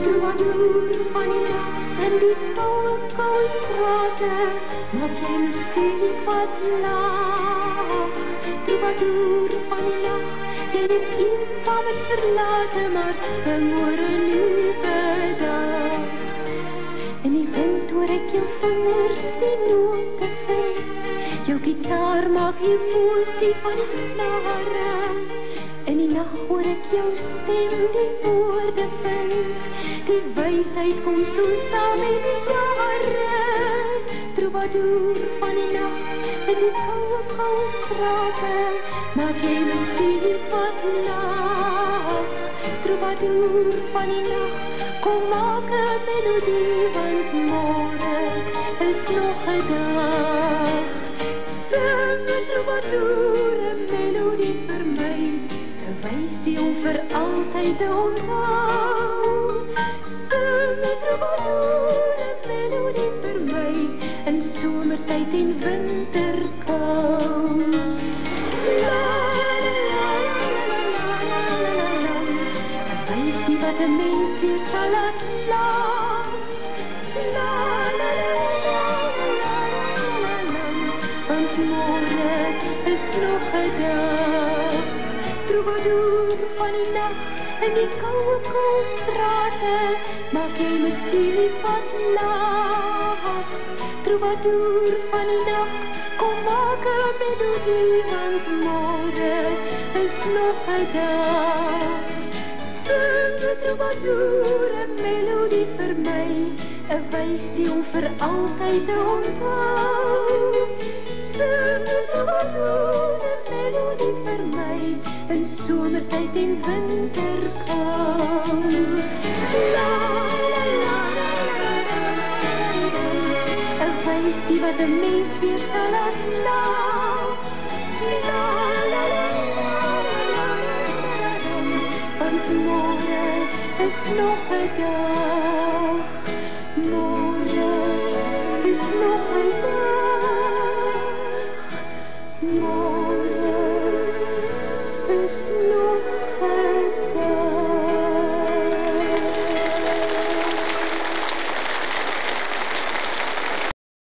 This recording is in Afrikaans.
Troubadour van die nacht in die koue, koue strate, maak jy muziek wat lag. Troubadour van die nacht, jy is eensaam en verlate, maar sing oor 'n nuwe dag. In die wind hoor ek jou vingers die note vet, jou gitaar maak emosie van die snare. In die nacht hoor ek jou stem die woorde vind, die wysheid kom so saam met die jare. Troubadour van die nacht in die koue, koue strate, maak jy muziek wat lag. Troubadour van die nacht, kom maak 'n melodie, want môre is nog 'n dag. Sing 'n troubadour 'n melodie vir my, 'n wysie om vir altyd te onthou. Sing 'n troubadour 'n melodie vir my, in somertyd en winterkou. Wat 'n mens weer sal laat lag. Want môre is nog 'n dag. Troubadour van die nacht in die koue, koue strate, maak jy muziek wat lag. Troubadour van die nacht, kom maak 'n melodie, want môre is nog 'n dag. Sing 'n troubadour 'n melodie vir my, 'n wysie om vir altyd te onthou. Sing 'n troubadour 'n melodie vir my, in somertyd en winterkou. La la la la la la, 'n wysie wat 'n mens weer sal laat lag. La la la la la, want môre is nog 'n dag.